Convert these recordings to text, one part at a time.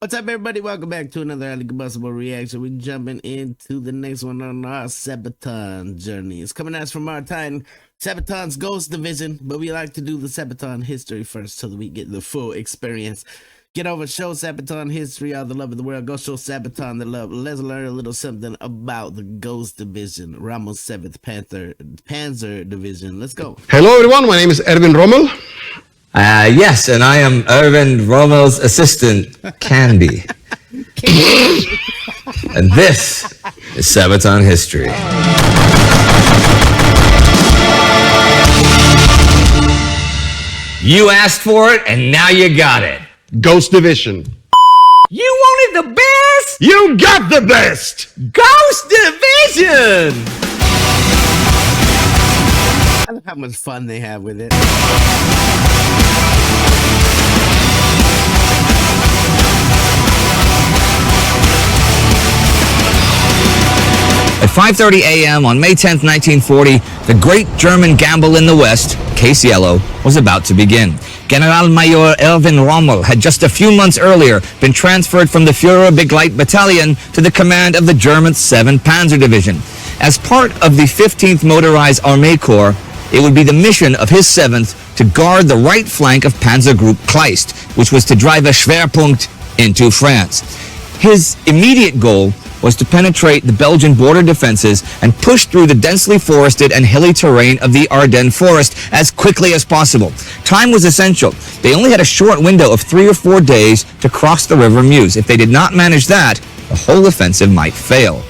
What's up, everybody? Welcome back to another highly combustible reaction. We're jumping into the next one on our Sabaton journey. It's coming at us from our time, Sabaton's Ghost Division, but we like to do the Sabaton history first so that we get the full experience. Get over, show Sabaton history, all the love of the world. Go show Sabaton the love. Let's learn a little something about the Ghost Division, Rommel's 7th Panzer Division. Let's go. Hello, everyone. My name is Rommel. Yes, and I am Rommel's assistant, Candy. And this is Sabaton history. You asked for it, and now you got it. Ghost Division. You wanted the best? You got the best! Ghost Division! I love how much fun they have with it. At 5:30 a.m. on May 10th, 1940, the great German gamble in the West, Case Yellow, was about to begin. General Major Erwin Rommel had just a few months earlier been transferred from the Führer Begleit Battalion to the command of the German 7th Panzer Division. As part of the 15th Motorized Armee Corps, it would be the mission of his 7th to guard the right flank of Panzer Group Kleist, which was to drive a Schwerpunkt into France. His immediate goal was to penetrate the Belgian border defenses and push through the densely forested and hilly terrain of the Ardennes forest as quickly as possible. Time was essential. They only had a short window of 3 or 4 days to cross the river Meuse. If they did not manage that, the whole offensive might fail.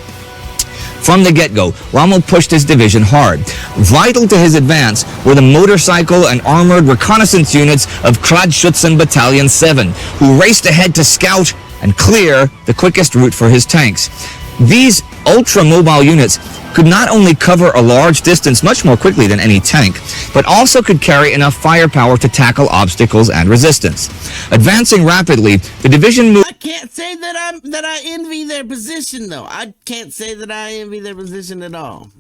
From the get-go, Rommel pushed his division hard. Vital to his advance were the motorcycle and armored reconnaissance units of Kladschützen Battalion 7, who raced ahead to scout and clear the quickest route for his tanks. These ultra-mobile units could not only cover a large distance much more quickly than any tank, but also could carry enough firepower to tackle obstacles and resistance. Advancing rapidly, the division moved... I can't say that I envy their position, though. I can't say that I envy their position at all.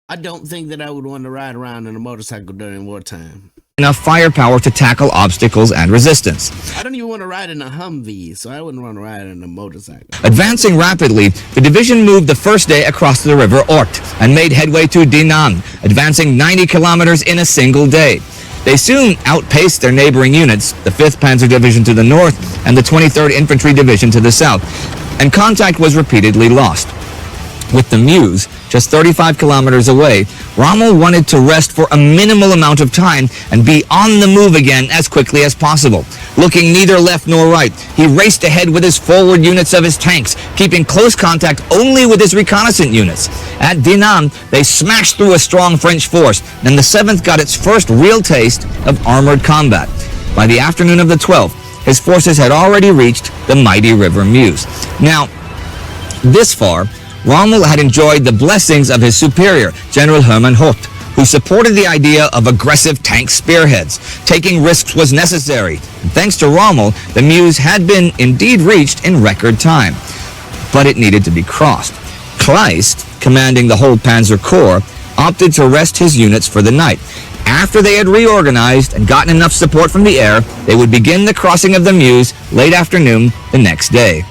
I don't think that I would want to ride around in a motorcycle during wartime. Enough firepower to tackle obstacles and resistance. I don't even want to ride in a Humvee, so I wouldn't want to ride in a motorcycle. Advancing rapidly, the division moved the first day across the river Ourthe and made headway to Dinant, advancing 90 kilometers in a single day. They soon outpaced their neighboring units, the 5th Panzer Division to the north and the 23rd Infantry Division to the south, and contact was repeatedly lost. With the Meuse just 35 kilometers away, Rommel wanted to rest for a minimal amount of time and be on the move again as quickly as possible. Looking neither left nor right, he raced ahead with his forward units of his tanks, keeping close contact only with his reconnaissance units. At Dinant, they smashed through a strong French force, and the 7th got its first real taste of armored combat. By the afternoon of the 12th, his forces had already reached the mighty river Meuse. Now, this far, Rommel had enjoyed the blessings of his superior, General Hermann Hoth, who supported the idea of aggressive tank spearheads. Taking risks was necessary, and thanks to Rommel, the Meuse had been indeed reached in record time. But it needed to be crossed. Kleist, commanding the whole Panzer Corps, opted to rest his units for the night. After they had reorganized and gotten enough support from the air, they would begin the crossing of the Meuse late afternoon the next day.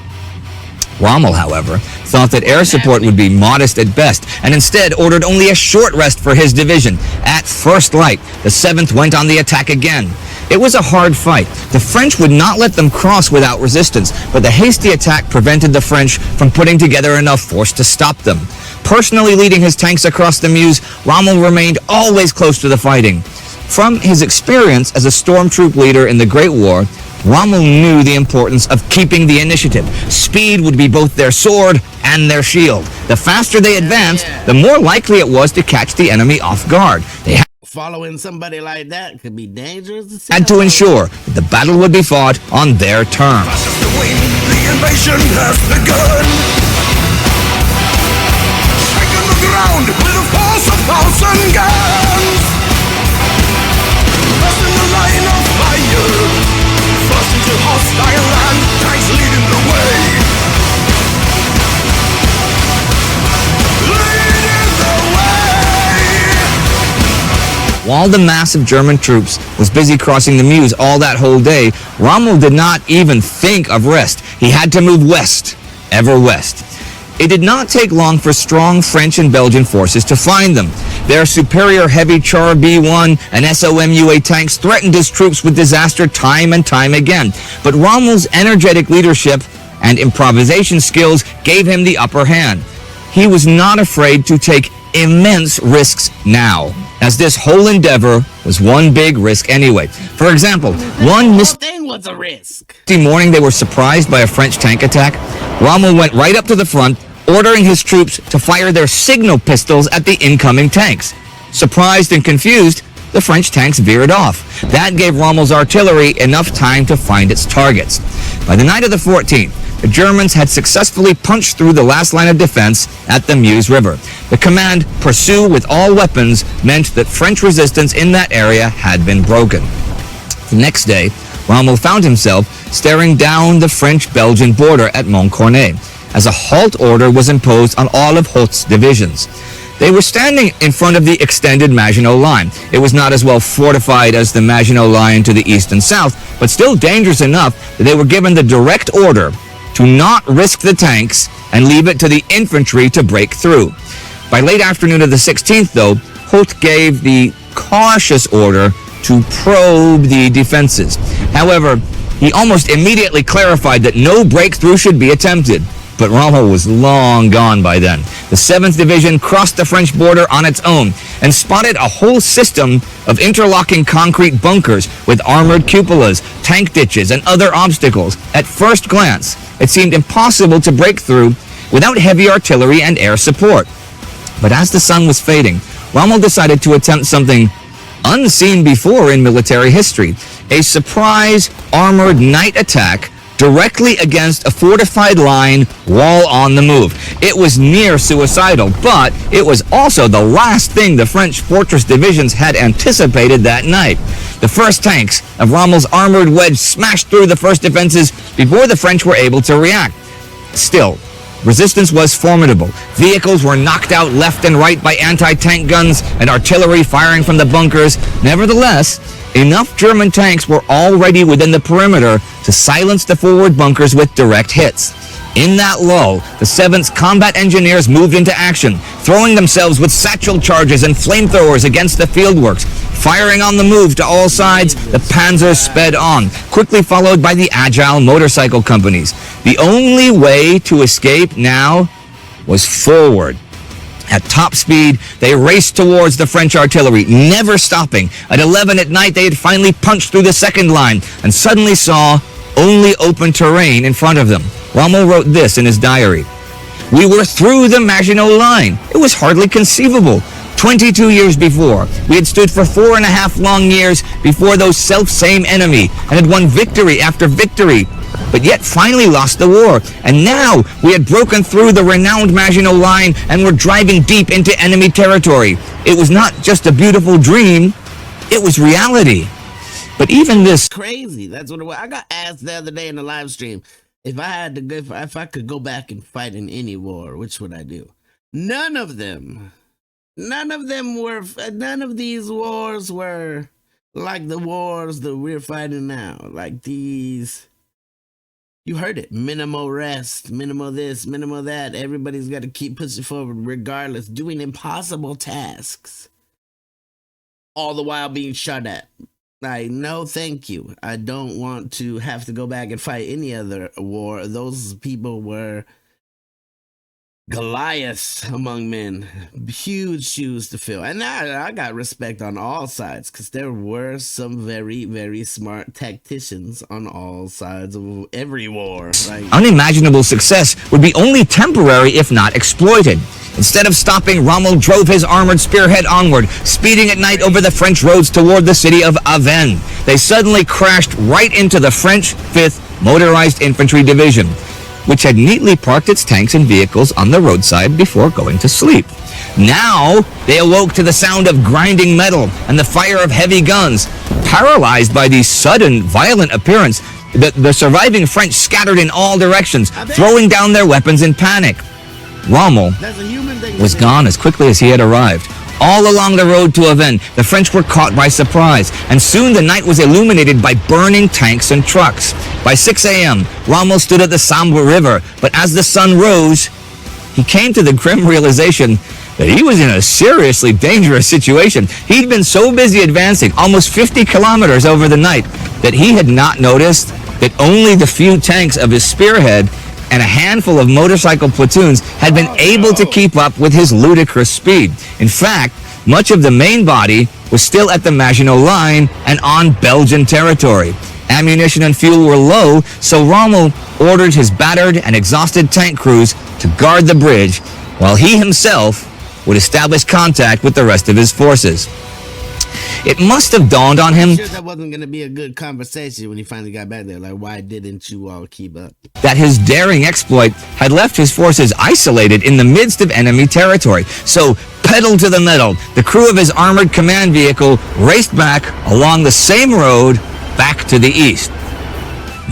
Rommel, however, thought that air support would be modest at best, and instead ordered only a short rest for his division. At first light, the 7th went on the attack again. It was a hard fight. The French would not let them cross without resistance, but the hasty attack prevented the French from putting together enough force to stop them. Personally leading his tanks across the Meuse, Rommel remained always close to the fighting. From his experience as a stormtroop leader in the Great War, Rommel knew the importance of keeping the initiative. Speed would be both their sword and their shield. The faster they advanced, the more likely it was to catch the enemy off guard. They Following somebody like that could be dangerous. had to ensure that the battle would be fought on their terms. The invasion has begun. Shaking the ground with the force of 1,000 guns. First in the line of fire. First into hostile land, tanks leading the way. Leading the way. while the mass of German troops was busy crossing the Meuse all that whole day, Rommel did not even think of rest. He had to move west, ever west. It did not take long for strong French and Belgian forces to find them. Their superior heavy Char B-1 and SOMUA tanks threatened his troops with disaster time and time again. But Rommel's energetic leadership and improvisation skills gave him the upper hand. He was not afraid to take immense risks now, as this whole endeavor was one big risk anyway. For example, one thing was a risk. morning they were surprised by a French tank attack. Rommel went right up to the front, ordering his troops to fire their signal pistols at the incoming tanks. Surprised and confused, the French tanks veered off. That gave Rommel's artillery enough time to find its targets. By the night of the 14th, the Germans had successfully punched through the last line of defense at the Meuse River. The command, "Pursue with all weapons," meant that French resistance in that area had been broken. The next day, Rommel found himself staring down the French-Belgian border at Montcornet, as a halt order was imposed on all of Holt's divisions. They were standing in front of the extended Maginot Line. It was not as well fortified as the Maginot Line to the east and south, but still dangerous enough that they were given the direct order to not risk the tanks and leave it to the infantry to break through. By late afternoon of the 16th, though, Holt gave the cautious order to probe the defenses. However, he almost immediately clarified that no breakthrough should be attempted. But Rommel was long gone by then. The 7th Division crossed the French border on its own and spotted a whole system of interlocking concrete bunkers with armored cupolas, tank ditches, and other obstacles. At first glance, it seemed impossible to break through without heavy artillery and air support. But as the sun was fading, Rommel decided to attempt something unseen before in military history: a surprise armored night attack directly against a fortified line while on the move. It was near suicidal, but it was also the last thing the French fortress divisions had anticipated that night. The first tanks of Rommel's armored wedge smashed through the first defenses before the French were able to react. Still, resistance was formidable. Vehicles were knocked out left and right by anti-tank guns and artillery firing from the bunkers. Nevertheless, enough German tanks were already within the perimeter to silence the forward bunkers with direct hits. In that lull, the 7th Combat Engineers moved into action, throwing themselves with satchel charges and flamethrowers against the fieldworks. Firing on the move to all sides, the Panzers sped on, quickly followed by the agile motorcycle companies. The only way to escape now was forward. At top speed, they raced towards the French artillery, never stopping. At 11 at night, they had finally punched through the second line and suddenly saw only open terrain in front of them. Rommel wrote this in his diary: "We were through the Maginot Line. It was hardly conceivable. 22 years before, we had stood for 4.5 long years before those self-same enemy and had won victory after victory, but yet finally lost the war. And now we had broken through the renowned Maginot Line and were driving deep into enemy territory. It was not just a beautiful dream, it was reality." But even this Crazy. That's what it was. I got asked the other day in the live stream if I had to go, if I could go back and fight in any war, which would I do? None of these wars were like the wars that we're fighting now. Like these, you heard it, minimal rest, minimal this, minimal that. Everybody's got to keep pushing forward regardless, doing impossible tasks, all the while being shot at. Like, no, thank you. I don't want to have to go back and fight any other war. Those people were Goliaths among men. Huge shoes to fill. And I got respect on all sides, because there were some very, very smart tacticians on all sides of every war. Like, unimaginable success would be only temporary if not exploited. Instead of stopping, Rommel drove his armored spearhead onward, speeding at night over the French roads toward the city of Ardennes. They suddenly crashed right into the French 5th Motorized Infantry Division, which had neatly parked its tanks and vehicles on the roadside before going to sleep. Now, they awoke to the sound of grinding metal and the fire of heavy guns. Paralyzed by the sudden, violent appearance, the surviving French scattered in all directions, throwing down their weapons in panic. Rommel was gone as quickly as he had arrived. All along the road to Ardennes, the French were caught by surprise, and soon the night was illuminated by burning tanks and trucks. By 6 a.m., Rommel stood at the Sambre River, but as the sun rose, he came to the grim realization that he was in a seriously dangerous situation. He'd been so busy advancing almost 50 kilometers over the night that he had not noticed that only the few tanks of his spearhead and a handful of motorcycle platoons had been able to keep up with his ludicrous speed. In fact, much of the main body was still at the Maginot line and on Belgian territory. Ammunition and fuel were low, so Rommel ordered his battered and exhausted tank crews to guard the bridge, while he himself would establish contact with the rest of his forces. It must have dawned on him Sure, that wasn't going to be a good conversation when he finally got back there. Like, why didn't you all keep up? that his daring exploit had left his forces isolated in the midst of enemy territory. So, pedal to the metal, the crew of his armored command vehicle raced back along the same road back to the east.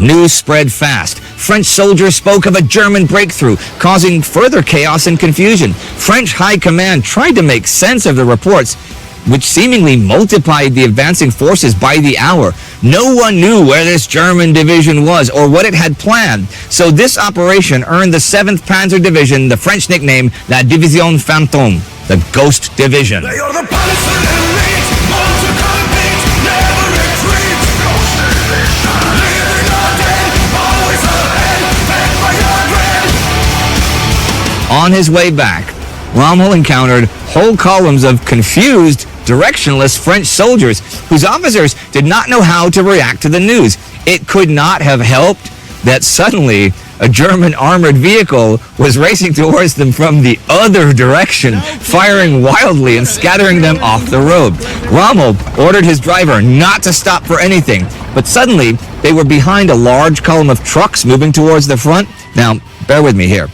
News spread fast. French soldiers spoke of a German breakthrough, causing further chaos and confusion. French high command tried to make sense of the reports, which seemingly multiplied the advancing forces by the hour. No one knew where this German division was or what it had planned. So this operation earned the 7th Panzer Division the French nickname La Division Fantôme, the Ghost Division. They are the Panzer elite, born to compete, never retreat. Ghost Division, leading Ardennes, always ahead, fed by Ardennes. On his way back, Rommel encountered whole columns of confused, directionless French soldiers whose officers did not know how to react to the news. It could not have helped that suddenly a German armored vehicle was racing towards them from the other direction, firing wildly and scattering them off the road. Rommel ordered his driver not to stop for anything, but suddenly they were behind a large column of trucks moving towards the front. Now, bear with me here.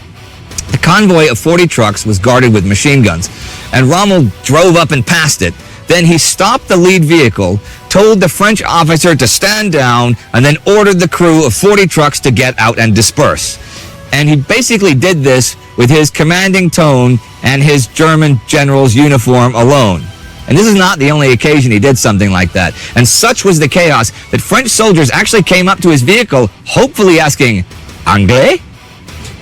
The convoy of 40 trucks was guarded with machine guns, and Rommel drove up and passed it. Then he stopped the lead vehicle, told the French officer to stand down, and then ordered the crew of 40 trucks to get out and disperse. And he basically did this with his commanding tone and his German general's uniform alone. And this is not the only occasion he did something like that. And such was the chaos that French soldiers actually came up to his vehicle, hopefully asking, "Anglais?"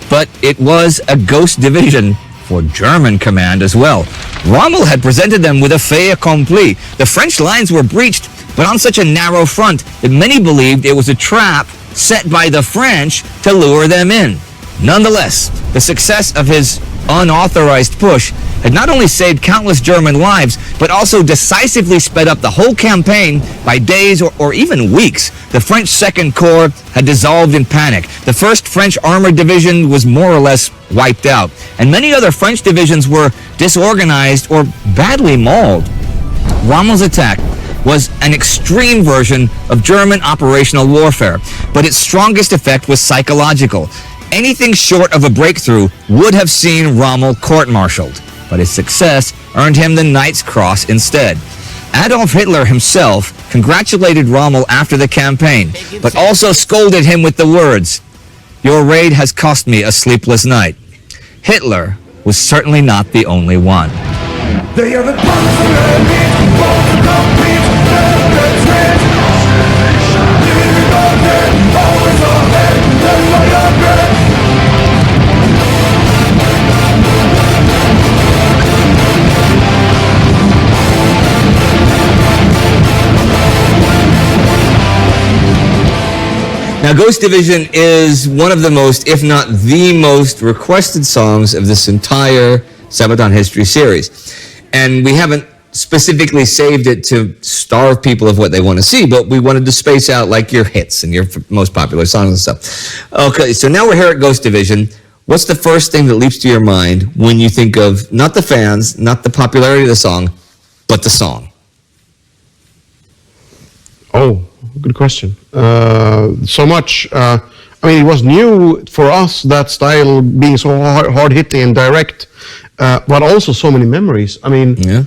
But it was a ghost division for German command as well. Rommel had presented them with a fait accompli. The French lines were breached, but on such a narrow front that many believed it was a trap set by the French to lure them in. Nonetheless, the success of his unauthorized push had not only saved countless German lives, but also decisively sped up the whole campaign by days or even weeks. The French Second Corps had dissolved in panic. The 1st French Armored Division was more or less wiped out, and many other French divisions were disorganized or badly mauled. Rommel's attack was an extreme version of German operational warfare, but its strongest effect was psychological. Anything short of a breakthrough would have seen Rommel court-martialed, but his success earned him the Knight's Cross instead. Adolf Hitler himself congratulated Rommel after the campaign, but also scolded him with the words, "Your raid has cost me a sleepless night." Hitler was certainly not the only one. They are the Panzer elite, born to compete, never retreat. Leading Ardennes, always ahead, fed by Ardennes. Now, Ghost Division is one of the most, if not the most, requested songs of this entire Sabaton History series. And we haven't specifically saved it to starve people of what they want to see, but we wanted to space out like your hits and your most popular songs and stuff. Okay, so now we're here at Ghost Division. What's the first thing that leaps to your mind when you think of not the fans, not the popularity of the song, but the song? Oh, good question. So much. I mean, it was new for us, that style being so hard-hitting and direct, but also so many memories. I mean, Yeah.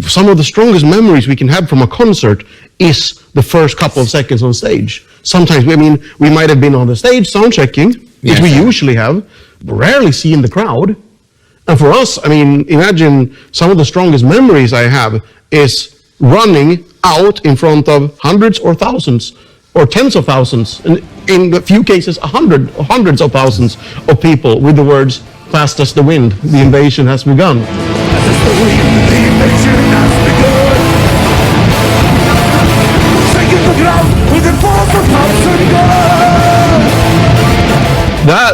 some of the strongest memories we can have from a concert is the first couple of seconds on stage. Sometimes, we might have been on the stage sound checking, which Yeah, we sure. usually have, rarely see in the crowd. And for us, I mean, imagine some of the strongest memories I have is running out in front of hundreds or thousands or tens of thousands, and in a few cases, hundreds of thousands of people with the words, "Fast as the wind, the invasion has begun."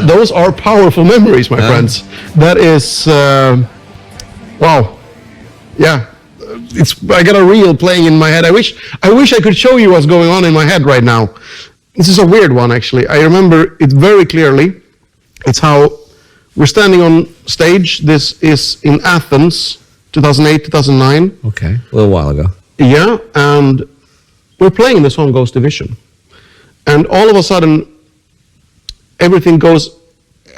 Those are powerful memories, my friends. That is, wow, yeah. I got a reel playing in my head. I wish I could show you what's going on in my head right now. This is a weird one, actually. I remember it very clearly. It's how we're standing on stage. This is in Athens, 2008, 2009. Okay, a little while ago. Yeah, and we're playing the song Ghost Division. And all of a sudden, everything goes,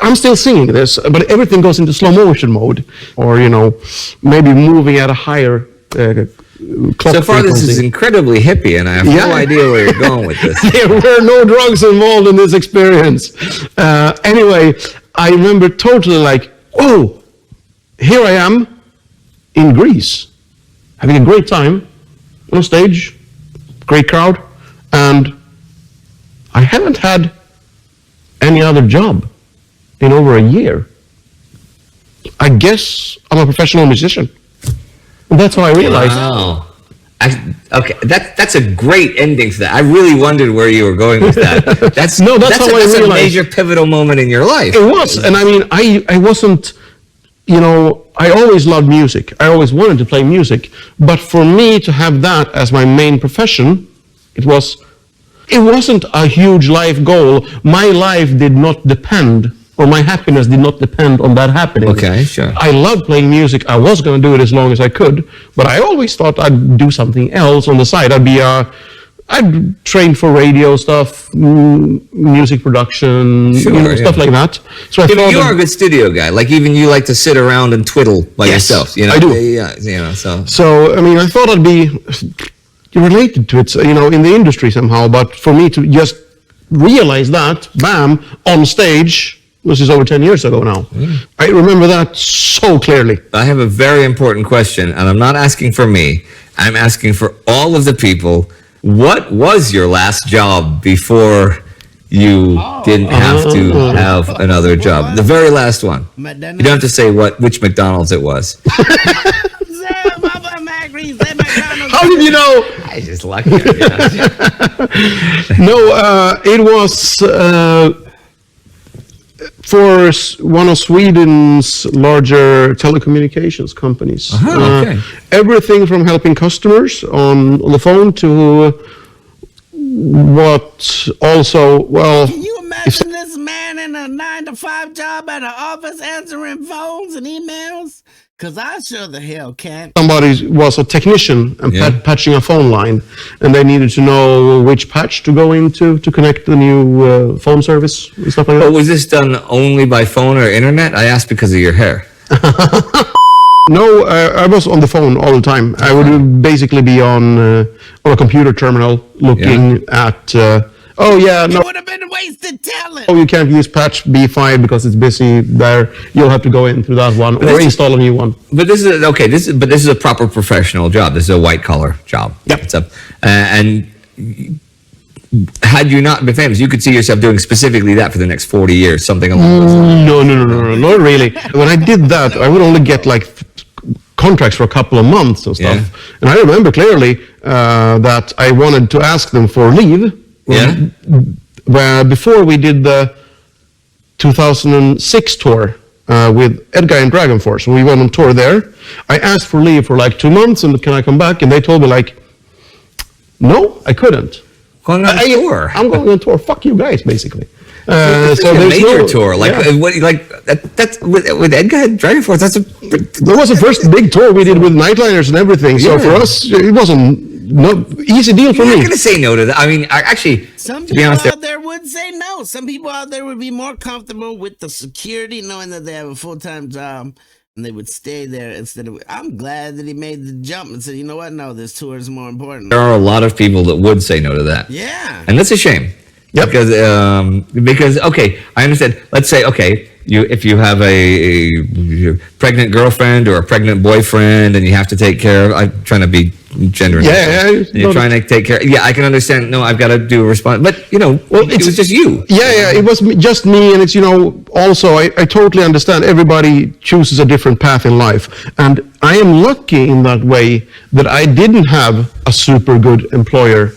I'm still singing this, but everything goes into slow motion mode, or, you know, maybe moving at a higher clock So far, this frequency. is incredibly hippie, and I have no idea where you're going with this. There were no drugs involved in this experience. Anyway, I remember totally like, oh, here I am in Greece, having a great time on stage, great crowd, and I haven't had any other job in over a year. I guess I'm a professional musician. And that's how I realized. Wow. Okay, that's a great ending to that. I really wondered where you were going with that. That's how I that's a realized. major pivotal moment in your life. It was, and I mean, I wasn't, you know, I always loved music. I always wanted to play music, but for me to have that as my main profession, it wasn't a huge life goal. My life did not depend, or my happiness did not depend on that happening. Okay, sure. I loved playing music. I was going to do it as long as I could, but I always thought I'd do something else on the side. I'd train for radio stuff, music production, Sure, stuff like that. So I You thought are a good studio guy. Like, even you like to sit around and twiddle by Yes, yourself. You know? I do. Yeah, you know, so. So, I mean, I thought I'd be related to it, you know, in the industry somehow, but for me to just realize that, bam, on stage, this is over 10 years ago now. I remember that so clearly. I have a very important question, and I'm not asking for me. I'm asking for all of the people. What was your last job before you didn't have to have another job? The very last one. You don't have to say which McDonald's it was. How did you know? I just like it. No, it was for one of Sweden's larger telecommunications companies. Okay. Everything from helping customers on the phone to what also, well... Can you imagine this man in a 9-to-5 job at an office answering phones and emails? Because I sure the hell can't. Somebody was a technician and patching a phone line, and they needed to know which patch to go into to connect the new phone service and stuff like that. But was this done only by phone or internet? I asked because of your hair. No, I was on the phone all the time. I would basically be on a computer terminal looking at. It would have been wasted talent. Oh, you can't use patch B5 because it's busy there. You'll have to go in through that one or install a new one. But this is okay. This is a proper professional job. This is a white collar job. Yep. It's and had you not been famous, you could see yourself doing specifically that for the next 40 years, something along those lines. No, not really. When I did that, I would only get like contracts for a couple of months and stuff. Yeah. And I remember clearly that I wanted to ask them for leave. Where before we did the 2006 tour with Edgar and Dragon Force, we went on tour there. I asked for leave for like 2 months, and can I come back? And they told me like, no, I couldn't. Going on a tour. I'm going on tour. Fuck you guys, basically. So a there's major no- tour, like yeah. that's with Edgar and Dragon Force. That's a That was the first big tour we did with Nightliners and everything. So Yeah. for us, it wasn't no easy deal for I'm not me. going to say no to that. I mean, Some to be people honest, out there would say no. Some people out there would be more comfortable with the security, knowing that they have a full-time job, and they would stay there instead of. I'm glad that he made the jump and said, you know what? No, this tour is more important. there are a lot of people that would say no to that. Yeah. And that's a shame. Yep. Because okay, I understand. Let's say, okay, if you have a pregnant girlfriend or a pregnant boyfriend and you have to take care of, I'm trying to be gender neutral. You're trying to take care. Yeah, I can understand. No, I've got to do a response. But well, it was just you. Yeah, it was just me, and it's also I totally understand. Everybody chooses a different path in life, and I am lucky in that way that I didn't have a super good employer.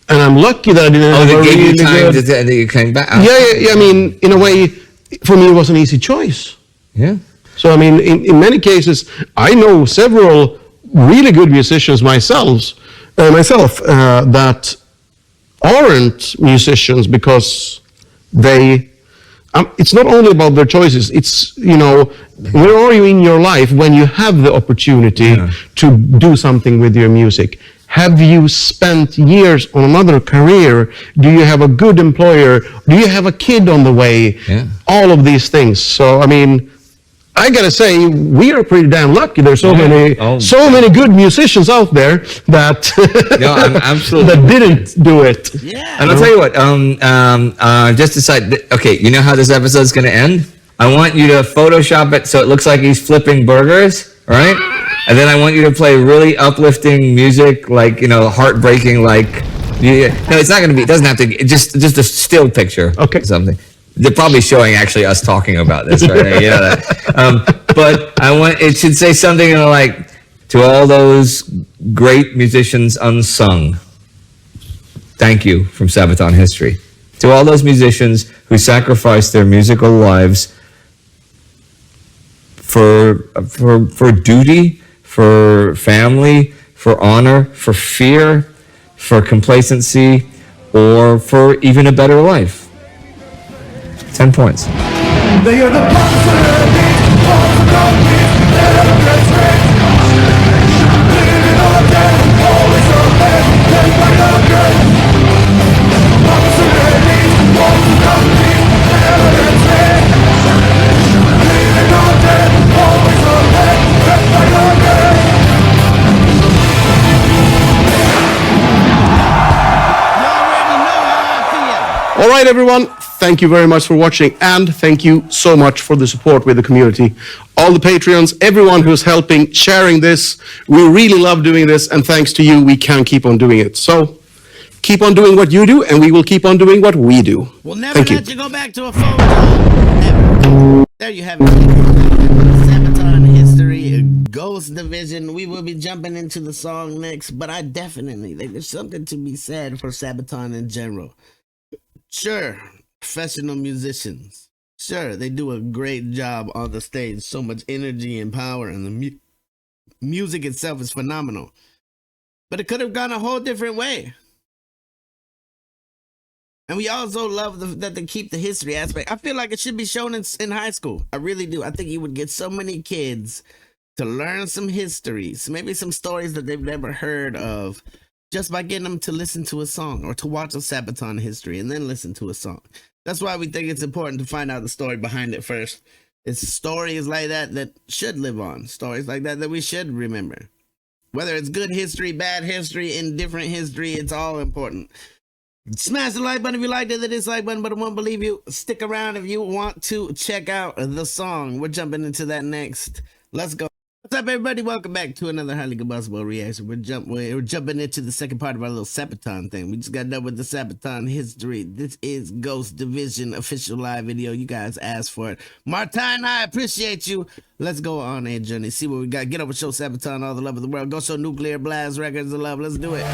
And I'm lucky that I didn't have they a gave really you time good... that you came back. Yeah. I mean, in a way, for me, it was an easy choice. Yeah. So, I mean, in many cases, I know several really good musicians myself that aren't musicians because they... it's not only about their choices. It's, where are you in your life when you have the opportunity to do something with your music? Have you spent years on another career? Do you have a good employer? Do you have a kid on the way? Yeah. All of these things. So, I mean, I gotta say, we are pretty damn lucky. There's so many good musicians out there that I'm absolutely that didn't do it. Yeah. And I'll tell you what. Just decide. Okay, you know how this episode is going to end? I want you to Photoshop it so it looks like he's flipping burgers, right? And then I want you to play really uplifting music, like heartbreaking, like. No, it's not going to be. It doesn't have to. Just a still picture. Okay. Something. They're probably showing actually us talking about this right now. You know that. But it should say something like, to all those great musicians unsung, thank you from Sabaton history. To all those musicians who sacrificed their musical lives for duty, for family, for honor, for fear, for complacency, or for even a better life. 10 points. They are the Panzer, living on death, always ahead, dead by the good. Panzer, living on death, always ahead, dead by the good. You already know how I feel. All right, everyone. Thank you very much for watching, and thank you so much for the support with the community. All the Patreons, everyone who's helping, sharing this, we really love doing this, and thanks to you, we can keep on doing it. So, keep on doing what you do, and we will keep on doing what we do. We'll never Thank let you. you go back to a phone job. Never. There you have it. Sabaton history, Ghost Division. We will be jumping into the song next, but I definitely think there's something to be said for Sabaton in general. Sure. Professional musicians, sure, they do a great job on the stage. So much energy and power, and the music itself is phenomenal. But it could have gone a whole different way. And we also love that they keep the history aspect. I feel like it should be shown in high school. I really do. I think you would get so many kids to learn some histories, maybe some stories that they've never heard of, just by getting them to listen to a song or to watch a Sabaton history and then listen to a song. That's why we think it's important to find out the story behind it first. It's stories like that should live on. Stories like that we should remember. Whether it's good history, bad history, indifferent history, it's all important. Smash the like button if you liked it, the dislike button, but I won't believe you. Stick around if you want to check out the song. We're jumping into that next. Let's go. What's up, everybody? Welcome back to another highly combustible reaction. We're jumping into the second part of our little Sabaton thing. We just got done with the Sabaton history. This is Ghost Division official live video. You guys asked for it. Martin, I appreciate you. Let's go on a journey. See what we got. Get over, show Sabaton all the love of the world. Go show Nuclear Blast Records of love. Let's do it.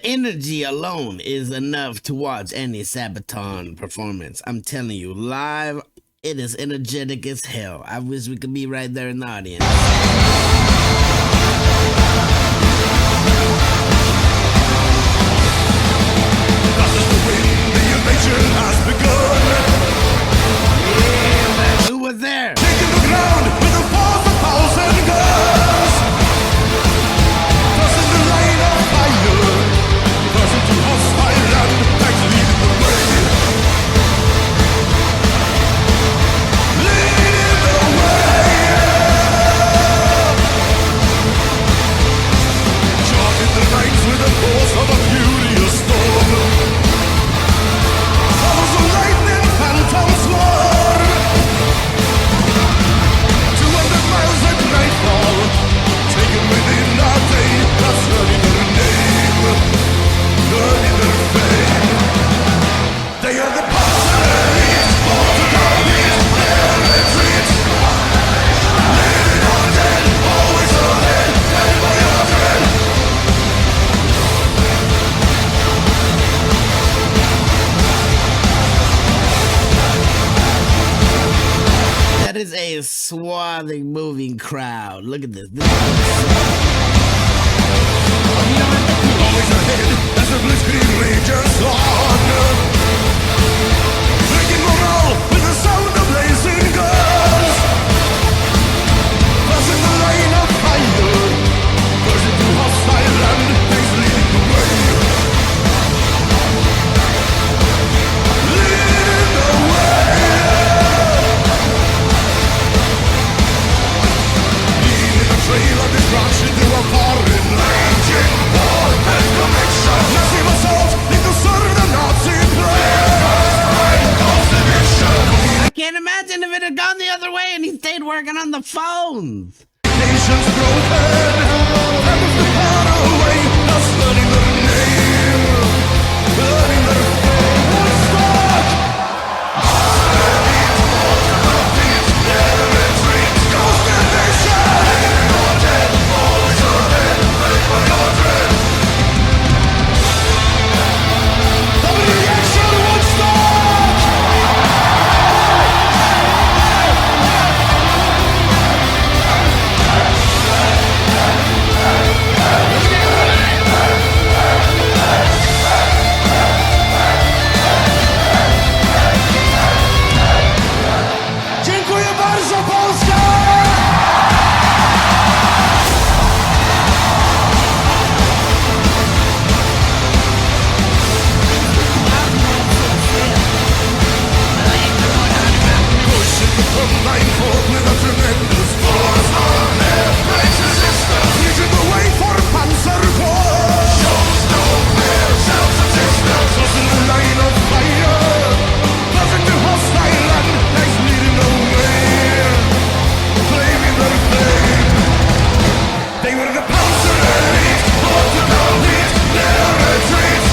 Energy alone is enough to watch any Sabaton performance. I'm telling you, live, it is energetic as hell. I wish we could be right there in the audience. Who was there? is a swathing, moving crowd. Look at this. Always ahead as the blitzkrieg rages on. Breaking morale with the sound of blazing guns. Crossing the line of fire, pushing through hostile land, things leading the way. Leading the way. Leading a trail of destruction through a foreign land. War and connection. Massive assault into serve the Nazi plan. I can't imagine if it had gone the other way and he stayed working on the phones. Nations broken, families too far away, just learning their name, learning their fame. Woodstock! Never retreat, ghosted nation! Your dead, always ahead, pray for your dread. The reaction, Woodstock! Dziękuję bardzo, Polska! Pushing the front line forward with a tremendous force. Breaks resistance. Leading the way for Panzer war. Shows no fear, self-existence. Crossing the line of fire. Crossing the hostile land. Lies leading the way. Flaming their flame. They were the Panzer elite. Fought to complete their retreat.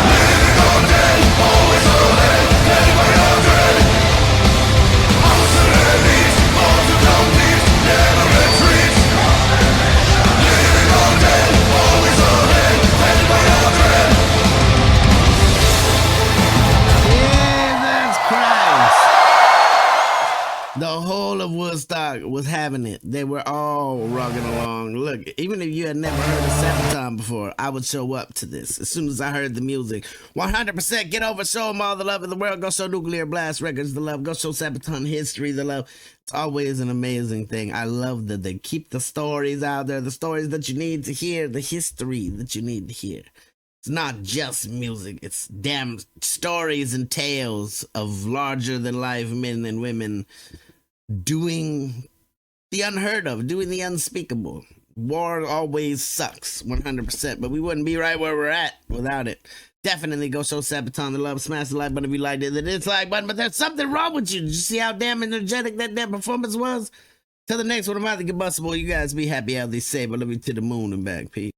Living or dead, always ahead, led by a dread. Panzer elite, fought to complete their retreat. Living or dead, always ahead, led by a dread. Jesus Christ. The whole of Woodstock was having it. They were all rocking along. Look, even if you had never heard of Sabaton before, I would show up to this as soon as I heard the music. 100% get over, show them all the love in the world. Go show Nuclear Blast Records the love. Go show Sabaton history the love. It's always an amazing thing. I love that they keep the stories out there, the stories that you need to hear, the history that you need to hear. It's not just music, it's damn stories and tales of larger than life men and women doing the unheard of, doing the unspeakable. War always sucks, 100%, but we wouldn't be right where we're at without it. Definitely go show Sabaton the love, smash the like button if you liked it, the dislike button, but there's something wrong with you. Did you see how damn energetic that damn performance was? Till the next one, I'm out of Combustible. You guys be happy, healthy, safe. I love you to the moon and back. Peace.